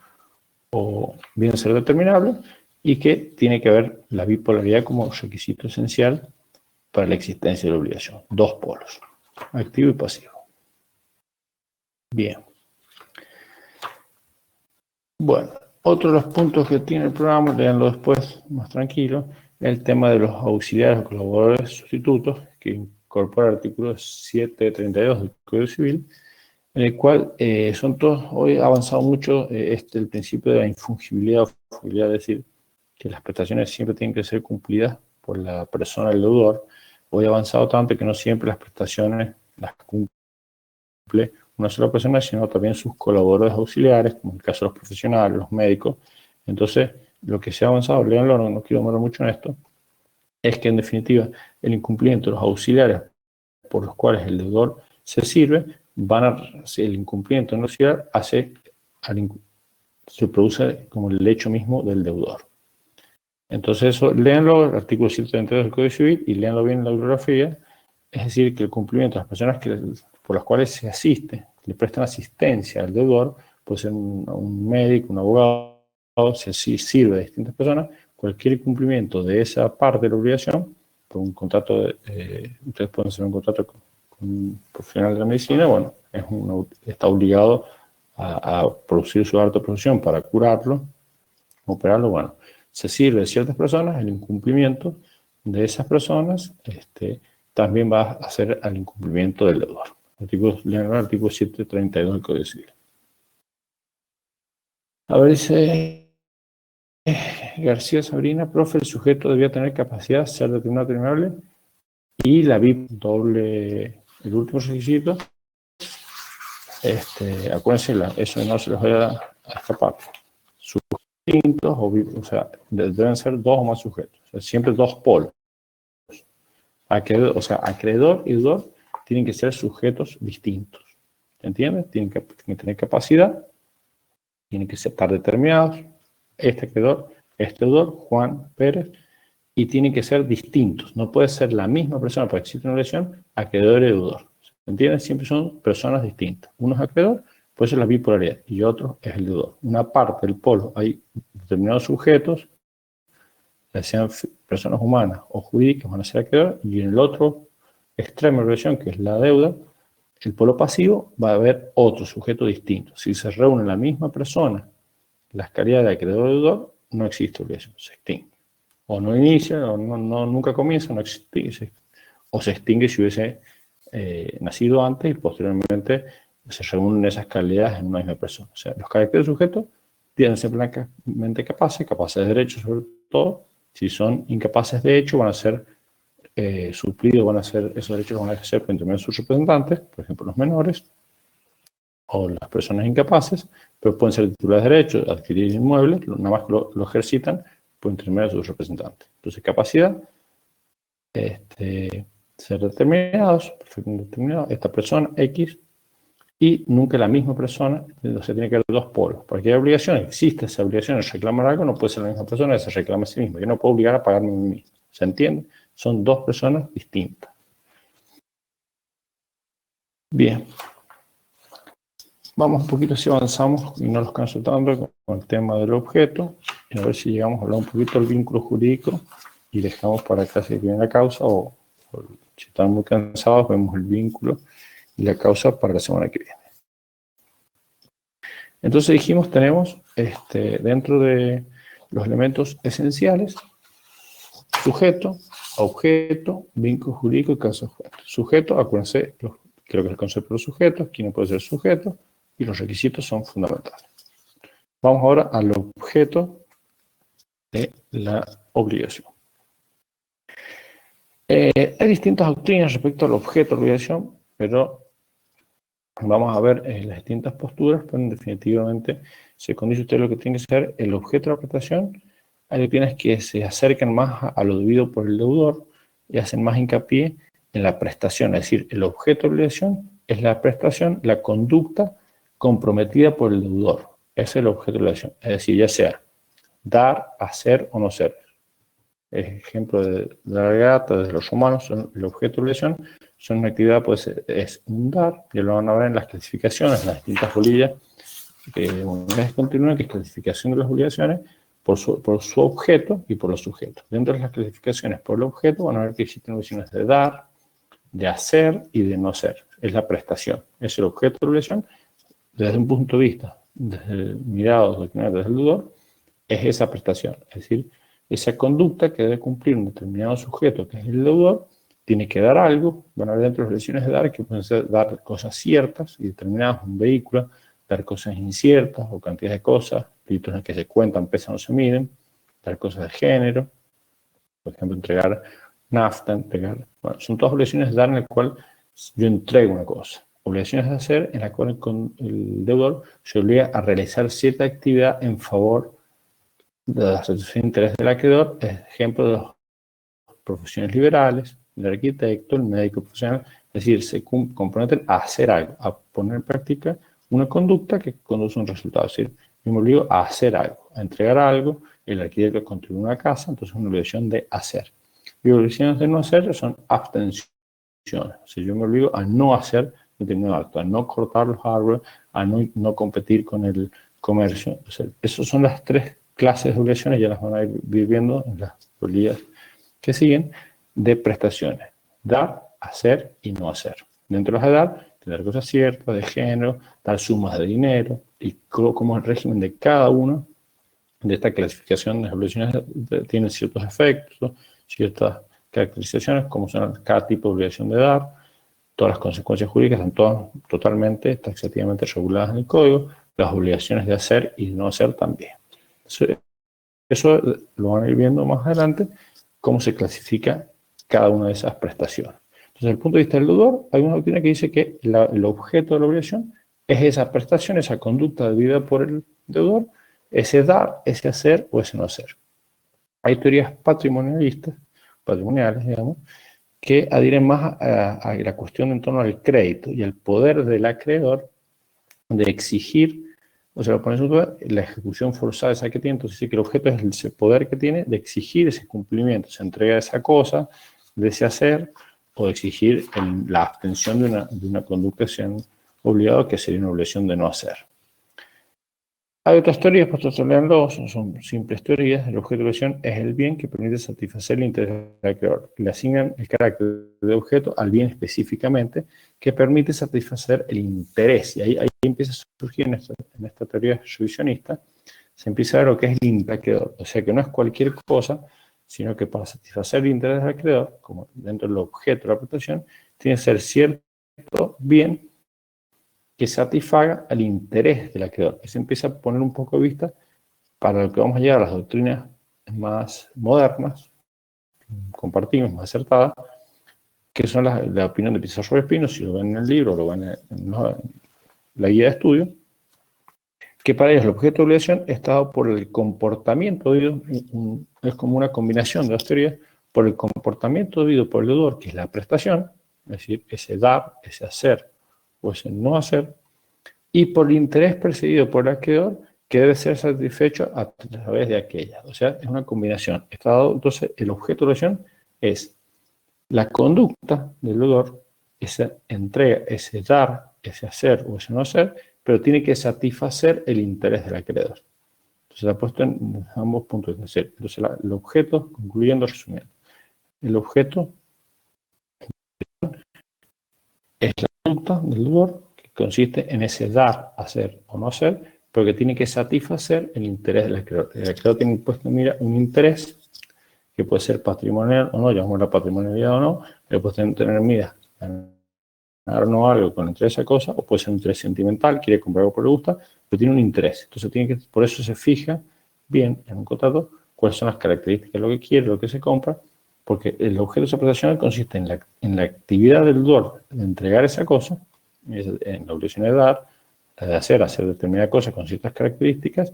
o bien ser determinable, y que tiene que haber la bipolaridad como requisito esencial para la existencia de la obligación. 2 polos, activo y pasivo. Bien. Bueno, otro de los puntos que tiene el programa, leanlo después más tranquilo, es el tema de los auxiliares o colaboradores sustitutos, que incorpora el artículo 732 del Código Civil, en el cual son todos, hoy ha avanzado mucho el principio de la infungibilidad o fungibilidad, es decir, que las prestaciones siempre tienen que ser cumplidas por la persona del deudor. Hoy ha avanzado tanto que no siempre las prestaciones las cumple una sola persona, sino también sus colaboradores auxiliares, como en el caso de los profesionales, los médicos. Entonces, lo que se ha avanzado, léanlo, no quiero demorar mucho en esto, es que en definitiva el incumplimiento de los auxiliares por los cuales el deudor se sirve, el incumplimiento no se produce como el hecho mismo del deudor. Entonces eso, léanlo, el artículo 132 del Código Civil, y léanlo bien en la bibliografía. Es decir, que el cumplimiento de las personas por las cuales se asiste, le prestan asistencia al deudor, puede ser un médico, un abogado, si así sirve a distintas personas, cualquier incumplimiento de esa parte de la obligación, por un contrato, ustedes pueden hacer un contrato con un profesional de la medicina, bueno, está obligado a producir su arte de profesión para curarlo, operarlo, bueno, se sirve de ciertas personas, el incumplimiento de esas personas también va a hacer al incumplimiento del deudor. El artículo 732 del Código Civil. A ver, dice García Sabrina, profe, el sujeto debía tener capacidad de ser determinado terminable y la VIP doble, el último requisito. Acuérdense, eso no se les vaya a escapar. Distintos, o sea, deben ser dos o más sujetos, o sea, siempre dos polos. Acreedor y deudor tienen que ser sujetos distintos. ¿Entiendes? Tienen que tener capacidad, tienen que estar determinados, este acreedor, este deudor, Juan Pérez, y tienen que ser distintos. No puede ser la misma persona, porque existe una relación, acreedor y deudor. ¿Entiendes? Siempre son personas distintas. Uno es acreedor, puede ser la bipolaridad, y otro es el deudor. Una parte del polo hay determinados sujetos, ya sean personas humanas o jurídicas, van a ser acreedores, y en el otro extremo de relación, que es la deuda, el polo pasivo, va a haber otro sujeto distinto. Si se reúne la misma persona, las calidades de acreedor y deudor, no existe obligación, se extingue. O no inicia, o nunca comienza, no existe, o se extingue si hubiese nacido antes y posteriormente se reúnen esas calidades en una misma persona. O sea, los caracteres del sujeto tienen que ser plenamente capaces de derecho sobre todo. Si son incapaces de hecho, van a ser suplidos, esos derechos van a ejercer por intermedio de sus representantes, por ejemplo los menores, o las personas incapaces, pero pueden ser titulares de derechos, adquirir inmuebles, nada más que lo ejercitan por intermedio de sus representantes. Entonces, capacidad, ser determinados, perfectamente determinados, esta persona, X, y nunca la misma persona, o sea, tiene que haber dos polos. Porque hay obligaciones, existe esa obligación de reclamar algo, no puede ser la misma persona que se reclama a sí misma. Yo no puedo obligar a pagarme a mí mismo. ¿Se entiende? Son dos personas distintas. Bien. Vamos un poquito si avanzamos y no los canso tanto con el tema del objeto. Y a ver si llegamos a hablar un poquito del vínculo jurídico y dejamos para casi que viene la causa o si están muy cansados vemos el vínculo y la causa para la semana que viene. Entonces dijimos, tenemos dentro de los elementos esenciales, sujeto, objeto, vínculo jurídico y causa objeto. Sujeto, acuérdense, creo que es el concepto de los sujetos, quién puede ser sujeto, y los requisitos son fundamentales. Vamos ahora al objeto de la obligación. Hay distintas doctrinas respecto al objeto de la obligación, pero vamos a ver las distintas posturas, pero definitivamente se condice usted lo que tiene que ser el objeto de la prestación. Hay doctrinas que se acercan más a lo debido por el deudor y hacen más hincapié en la prestación, es decir, el objeto de la obligación es la prestación, la conducta comprometida por el deudor. Ese es el objeto de la obligación, es decir, ya sea dar, hacer o no ser. El ejemplo de la regata desde los romanos, el objeto de obligación, son una actividad, pues es un dar, ya lo van a ver en las clasificaciones, en las distintas bolillas, unidades continuas, que es clasificación de las obligaciones por su objeto y por los sujetos. Dentro de las clasificaciones por el objeto van a ver que existen obligaciones de dar, de hacer y de no ser. Es la prestación, es el objeto de obligación desde un punto de vista, desde el mirado desde el deudor, es esa prestación, es decir, esa conducta que debe cumplir un determinado sujeto, que es el deudor, tiene que dar algo. Van a ver dentro de las relaciones de dar, que pueden ser dar cosas ciertas y determinadas, un vehículo, dar cosas inciertas o cantidades de cosas, litros en los que se cuentan, pesan o se miden, dar cosas de género, por ejemplo, entregar nafta, bueno, son todas obligaciones de dar en el cual yo entrego una cosa. Obligaciones de hacer en la cual el deudor se obliga a realizar cierta actividad en favor de la satisfacción de interés del acreedor, ejemplo de las profesiones liberales, el arquitecto, el médico profesional, Es decir, se comprometen a hacer algo, a poner en práctica una conducta que conduce a un resultado. Es decir, yo me obligo a hacer algo, a entregar algo. El alquiler construye una casa, entonces es una obligación de hacer. Y obligaciones de no hacer son abstenciones. O sea, yo me obligo a no hacer determinado acto, a no cortar los árboles, a no competir con el comercio. O sea, esas son las tres clases de obligaciones, ya las van a ir viendo en las políticas que siguen, de prestaciones. Dar, hacer y no hacer. Dentro de las de dar, tener cosas ciertas, de género, dar sumas de dinero, y como el régimen de cada uno de esta clasificación de obligaciones tiene ciertos efectos, ciertas caracterizaciones, como son cada tipo de obligación de dar, todas las consecuencias jurídicas están todas totalmente, taxativamente reguladas en el código, las obligaciones de hacer y de no hacer también. Eso lo van a ir viendo más adelante, cómo se clasifica cada una de esas prestaciones. Entonces, desde el punto de vista del deudor, hay una doctrina que dice que el objeto de la obligación es esa prestación, esa conducta debida por el deudor, ese dar, ese hacer o ese no hacer. Hay teorías patrimoniales, digamos, que adhieren más a la cuestión en torno al crédito y al poder del acreedor de exigir, o sea, lo pones la ejecución forzada esa que tiene. Entonces dice que el objeto es ese poder que tiene de exigir ese cumplimiento, se entrega esa cosa, de ese hacer, o de exigir la abstención de una conducta que sean obligados, que sería una obligación de no hacer. Hay otras teorías, pues estos lean dos, son simples teorías. El objeto de obligación es el bien que permite satisfacer el interés del acreedor. Le asignan el carácter de objeto al bien específicamente que permite satisfacer el interés. Y ahí empieza a surgir en esta teoría revisionista, se empieza a ver lo que es el interés del acreedor. O sea que no es cualquier cosa, sino que para satisfacer el interés del acreedor, como dentro del objeto de la prestación, tiene que ser cierto bien que satisfaga al interés del acreedor. Se empieza a poner un poco de vista para lo que vamos a llegar a las doctrinas más modernas, compartimos, más acertadas, que son la opinión de Pizarro y Espino, si lo ven en el libro, lo ven en la guía de estudio, que para ellos el objeto de obligación está dado por el comportamiento debido, es como una combinación de dos teorías, por el comportamiento debido por el deudor, que es la prestación, es decir, ese dar, ese hacer o ese no hacer, y por el interés percibido por el acreedor, que debe ser satisfecho a través de aquella. O sea, es una combinación. Está dado, entonces, el objeto de obligación es la conducta del deudor, esa entrega, ese dar, ese hacer o ese no hacer, pero tiene que satisfacer el interés del acreedor. Entonces, la puesto en ambos puntos de vista. Entonces, el objeto, concluyendo, resumiendo, el objeto es la conducta del deudor, que consiste en ese dar, hacer o no hacer, pero que tiene que satisfacer el interés del acreedor. El acreedor tiene puesto en mira un interés que puede ser patrimonial o no, llamémosla patrimonialidad o no, le puede tener en mira ganar o no algo con interés a esa cosa, o puede ser un interés sentimental, quiere comprar algo porque le gusta, pero tiene un interés. Entonces por eso se fija bien en un contrato cuáles son las características de lo que quiere, lo que se compra, porque el objeto de esa prestación consiste en la actividad del deudor de entregar esa cosa, en la obligación de dar, de hacer determinada cosa con ciertas características,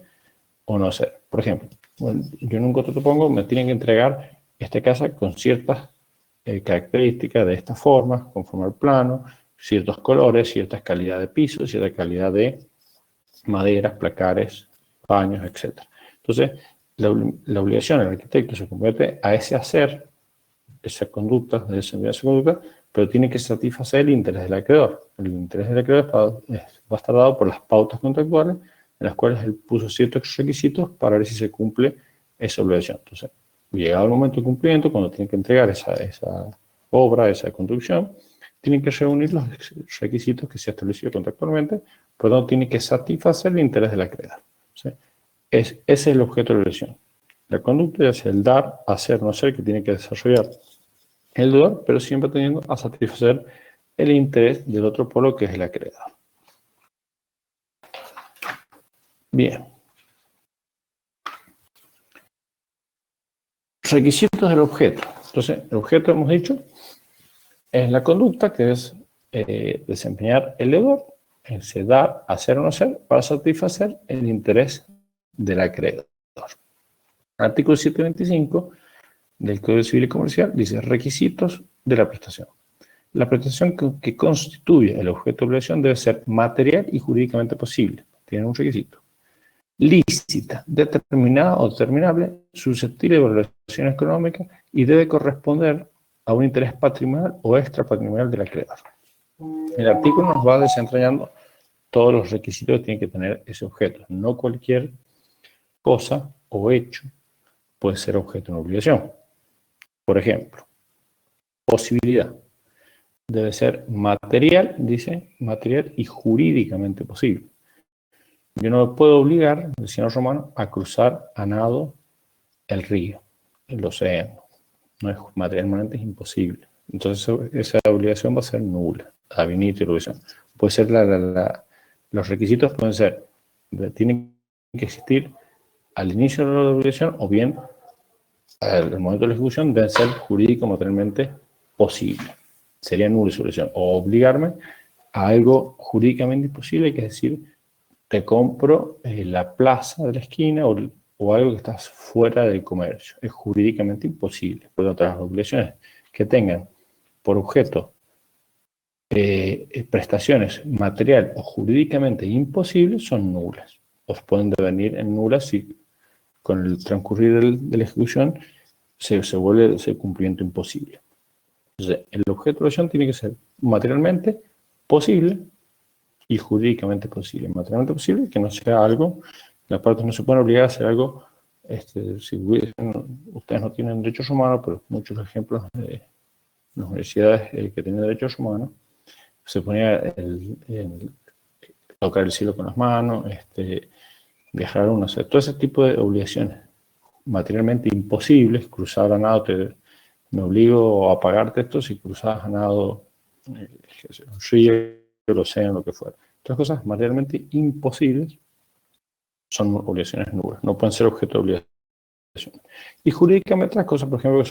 o no hacer. Por ejemplo, bueno, yo en un contrato pongo, me tienen que entregar esta casa con ciertas características de esta forma, conforme al plano, ciertos colores, ciertas calidad de piso, cierta calidad de maderas, placares, paños, etc. Entonces, la obligación del arquitecto se convierte a ese hacer, esa conducta, de esa conducta, pero tiene que satisfacer el interés del acreedor. El interés del acreedor va a estar dado por las pautas contractuales, en las cuales él puso ciertos requisitos para ver si se cumple esa obligación. Entonces, llegado el momento de cumplimiento, cuando tiene que entregar esa obra, esa construcción, tienen que reunir los requisitos que se ha establecido contractualmente, pero no tiene que satisfacer el interés del acreedor. ¿Sí? Ese es el objeto de la obligación. La conducta es el dar, hacer, no hacer, que tiene que desarrollar el deudor, pero siempre teniendo a satisfacer el interés del otro polo, que es el acreedor. Bien. Requisitos del objeto. Entonces, el objeto, hemos dicho, es la conducta que es desempeñar el deudor, ese dar, hacer o no hacer, para satisfacer el interés del acreedor. Artículo 725 del Código Civil y Comercial dice requisitos de la prestación. la prestación que constituye el objeto de obligación debe ser material y jurídicamente posible. Tiene un requisito. Lícita, determinada o determinable, susceptible de valoración económica y debe corresponder a un interés patrimonial o extrapatrimonial del acreedor. El artículo nos va desentrañando todos los requisitos que tiene que tener ese objeto. No cualquier cosa o hecho puede ser objeto de una obligación. Por ejemplo, posibilidad. Debe ser material, dice, material y jurídicamente posible. Yo no puedo obligar, decían los romanos, a cruzar a nado el río, el océano. No es materialmente, es imposible. Entonces esa obligación va a ser nula. Ab initio obligación. Puede ser los requisitos pueden ser, tienen que existir al inicio de la obligación o bien al momento de la ejecución deben ser jurídico materialmente posible. Sería nula su obligación. O obligarme a algo jurídicamente imposible, que es decir, te compro la plaza de la esquina o algo que está fuera del comercio. Es jurídicamente imposible. Por lo tanto, las obligaciones que tengan por objeto prestaciones material o jurídicamente imposibles son nulas. Os pueden devenir en nulas si con el transcurrir de la ejecución se vuelve ese cumplimiento imposible. Entonces, el objeto de obligación tiene que ser materialmente posible y jurídicamente posible. Materialmente posible, que no sea algo, las partes no se pueden obligar a hacer algo, si ustedes no tienen derechos humanos, pero muchos ejemplos de las universidades que tienen derechos humanos, se ponía tocar el cielo con las manos, viajar no sé, todo ese tipo de obligaciones materialmente imposibles, cruzar a nado, me obligo a pagarte esto si cruzas a nado un río, el océano, lo que fuera. Estas cosas materialmente imposibles son obligaciones nulas, no pueden ser objeto de obligación. Y jurídicamente las cosas, por ejemplo,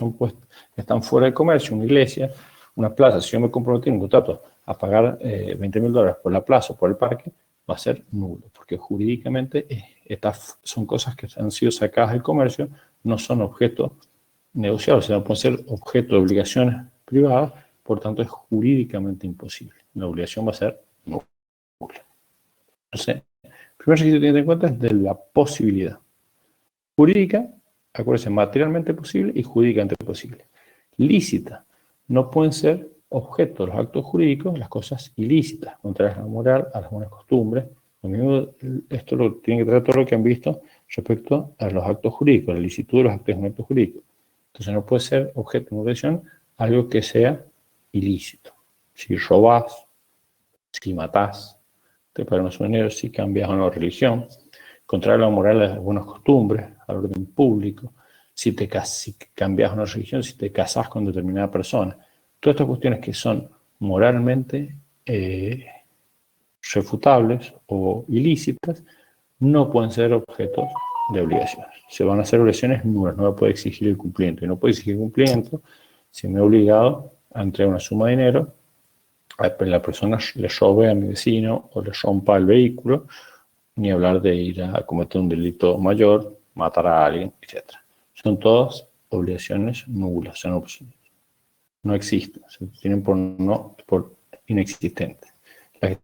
que están fuera del comercio, una iglesia, una plaza, si yo me comprometí en un contrato a pagar $20.000 por la plaza o por el parque, va a ser nulo, porque jurídicamente estas son cosas que han sido sacadas del comercio, no son objetos negociables, sino pueden ser objeto de obligaciones privadas, por tanto es jurídicamente imposible. La obligación va a ser nula. Entonces, el primer requisito que tiene en cuenta es de la posibilidad. Jurídica, acuérdense, materialmente posible y jurídicamente posible. Lícita, no pueden ser objeto de los actos jurídicos las cosas ilícitas, contrarias a la moral, a las buenas costumbres. Lo mismo, esto lo tienen que traer todo lo que han visto respecto a los actos jurídicos, la licitud de los actos de actos jurídicos. Entonces no puede ser objeto de una obligación algo que sea ilícito. Si robás, si matás, te pagan los dinero, si cambias una religión, contrario a la moral, a las buenas costumbres, al orden público, si cambias una religión, si te casás con determinada persona. Todas estas cuestiones que son moralmente refutables o ilícitas no pueden ser objetos de obligaciones. Se van a hacer obligaciones nulas, no puede exigir el cumplimiento. Y no puede exigir cumplimiento si me he obligado a entregar una suma de dinero, la persona le robe a mi vecino o le rompa el vehículo, ni hablar de ir a cometer un delito mayor, matar a alguien, etc. Son todas obligaciones nulas, o sea, no existen, se tienen por inexistentes. Las que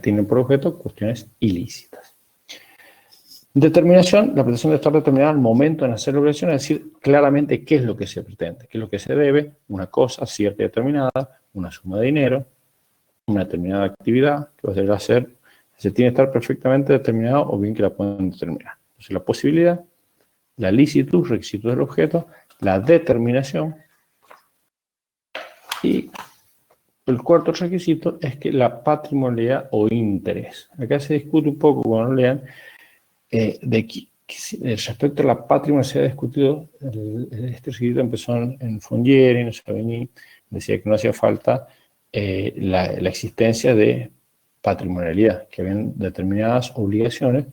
tienen por objeto cuestiones ilícitas. Determinación, la pretensión de estar determinada al momento en hacer la obligación, es decir, claramente qué es lo que se pretende, qué es lo que se debe, una cosa cierta y determinada, una suma de dinero, una determinada actividad que va a ser hacer, se tiene que estar perfectamente determinado o bien que la pueden determinar. Entonces, la posibilidad, la licitud, requisito del objeto, la determinación y el cuarto requisito es que la patrimonialidad o interés. Acá se discute un poco, cuando lean, respecto a la patrimonialidad se ha discutido, este requisito empezó en Fongieri, en Savigny, decía que no hacía falta la existencia de patrimonialidad, que habían determinadas obligaciones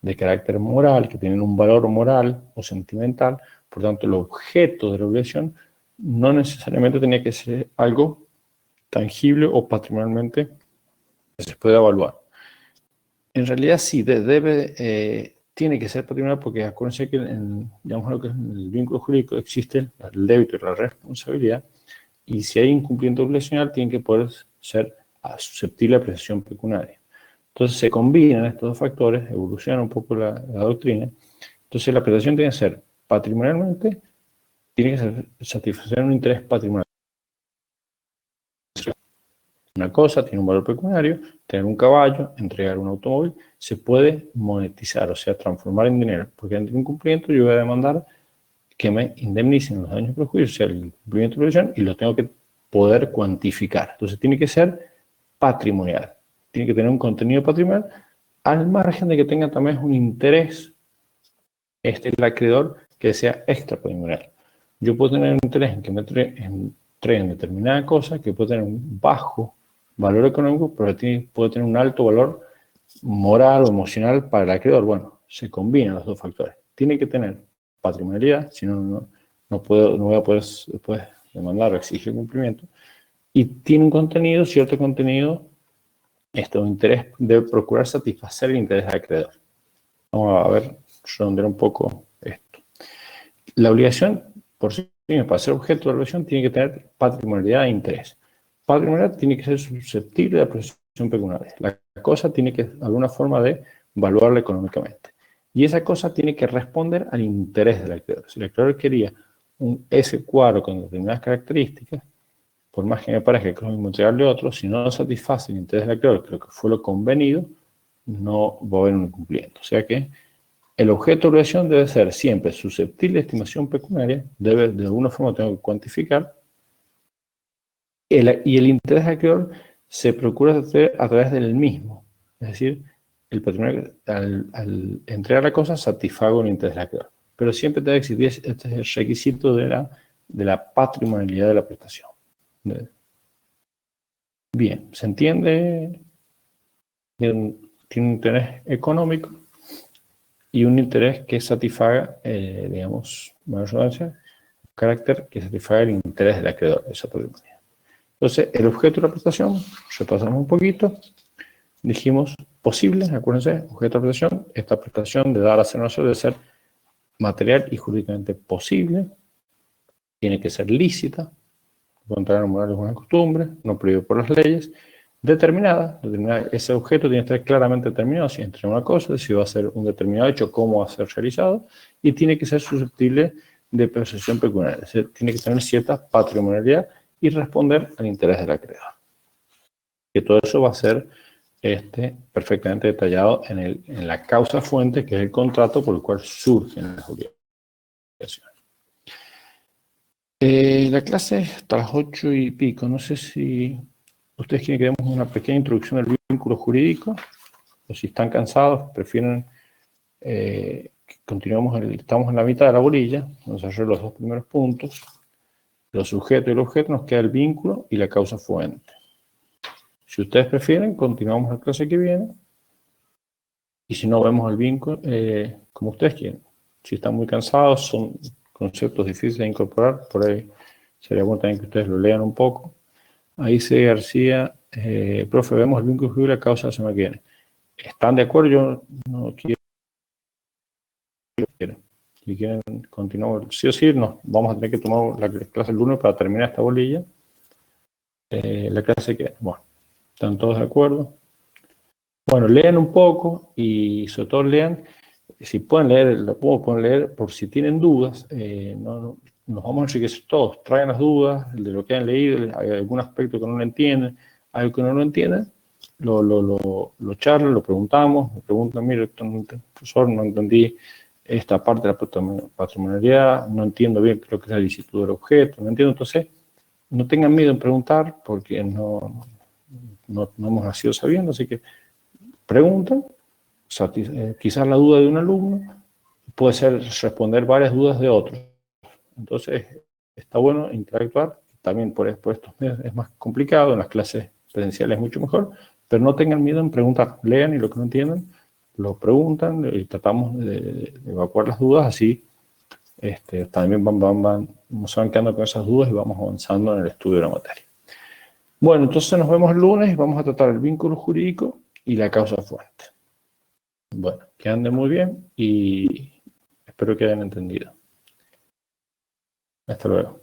de carácter moral, que tienen un valor moral o sentimental, por tanto el objeto de la obligación no necesariamente tenía que ser algo tangible o patrimonialmente que se pueda evaluar. En realidad sí, tiene que ser patrimonial porque acuérdense que digamos lo que es el vínculo jurídico existe el débito y la responsabilidad Y si hay incumplimiento obligacional, tiene que poder ser susceptible de apreciación pecuniaria. Entonces se combinan estos dos factores, evoluciona un poco la doctrina. Entonces la apreciación tiene que ser patrimonialmente, tiene que satisfacer un interés patrimonial. Una cosa tiene un valor pecuniario, tener un caballo, entregar un automóvil, se puede monetizar, o sea, transformar en dinero. Porque ante un incumplimiento yo voy a demandar que me indemnicen los daños y perjuicios, o sea, el incumplimiento de provisión, y lo tengo que poder cuantificar. Entonces tiene que ser patrimonial. Tiene que tener un contenido patrimonial al margen de que tenga también un interés el acreedor que sea extrapatrimonial. Yo puedo tener un interés en que me entreguen determinada cosa que puede tener un bajo valor económico, pero puede tener un alto valor moral o emocional para el acreedor. Bueno, se combinan los dos factores. Tiene que tener patrimonialidad, si no, no voy a poder después demandar o exigir cumplimiento. Y tiene un contenido, cierto contenido, un interés de procurar satisfacer el interés del acreedor. Vamos a ver, redondear un poco esto. La obligación, por sí misma, para ser objeto de la obligación, tiene que tener patrimonialidad e interés. Patrimonialidad tiene que ser susceptible de apreciación pecuniaria. La cosa tiene que, de alguna forma, de valuarla económicamente. Y esa cosa tiene que responder al interés del acreedor. Si el acreedor quería ese cuadro con determinadas características, por más que me parezca que es lo mismo entregarle otro, si no satisface el interés del acreedor, creo que fue lo convenido, no va a haber un incumplimiento. O sea que el objeto de obligación debe ser siempre susceptible de estimación pecuniaria, de alguna forma tengo que cuantificar, y el interés del acreedor se procura hacer a través del mismo. Es decir, el patrimonio, al entregar la cosa, satisfago el interés del acreedor. Pero siempre debe existir este requisito de la patrimonialidad de la prestación. Bien, ¿se entiende? Tiene un interés económico y un interés que satisfaga, digamos, mayor redundancia, un carácter que satisfaga el interés del acreedor de esa patrimonio. Entonces, el objeto de la prestación, repasamos un poquito, dijimos posible, acuérdense, objeto de la prestación, esta prestación de dar a hacer no debe ser material y jurídicamente posible, tiene que ser lícita, contrario a morales y buenas costumbres, no prohibido por las leyes, determinada, ese objeto tiene que estar claramente determinado si entre una cosa, si va a ser un determinado hecho, cómo va a ser realizado, y tiene que ser susceptible de percepción pecuniaria, es decir, tiene que tener cierta patrimonialidad y responder al interés del acreedor. Que todo eso va a ser perfectamente detallado en la causa fuente, que es el contrato por el cual surgen las obligaciones. La clase hasta las 8 y pico. No sé si ustedes quieren que demos una pequeña introducción del vínculo jurídico, o si están cansados, prefieren que continuemos, estamos en la mitad de la bolilla, vamos a hacer los dos primeros puntos, los sujetos y el objeto, nos queda el vínculo y la causa fuente. Si ustedes prefieren, continuamos la clase que viene, y si no, vemos el vínculo como ustedes quieren. Si están muy cansados, son conceptos difíciles de incorporar, por ahí sería bueno también que ustedes lo lean un poco. Ahí dice García, profe, vemos el vínculo jurídico y la causa la semana que viene. ¿Están de acuerdo? Yo no quiero. Si quieren continuar, sí o sí, no, vamos a tener que tomar la clase el lunes para terminar esta bolilla. La clase que, bueno, ¿están todos de acuerdo? Bueno, lean un poco y sobre todo lean, si pueden leer, lo pueden leer por si tienen dudas, nos vamos a enriquecer todos, traigan las dudas de lo que han leído, hay algún aspecto que no lo entienden, algo que no lo entienden, lo charlan, lo preguntamos, me preguntan, mire, profesor, no entendí esta parte de la patrimonialidad, no entiendo bien lo que es la licitud del objeto, no entiendo, entonces no tengan miedo en preguntar porque no hemos nacido sabiendo, así que preguntan, quizás la duda de un alumno puede ser responder varias dudas de otros. Entonces, está bueno interactuar. También por estos medios es más complicado, en las clases presenciales es mucho mejor, pero no tengan miedo en preguntar. Lean y lo que no entiendan, lo preguntan y tratamos de evacuar las dudas, así también se van quedando con esas dudas y vamos avanzando en el estudio de la materia. Bueno, entonces nos vemos el lunes y vamos a tratar el vínculo jurídico y la causa fuente. Bueno, que anden muy bien y espero que hayan entendido. Hasta luego.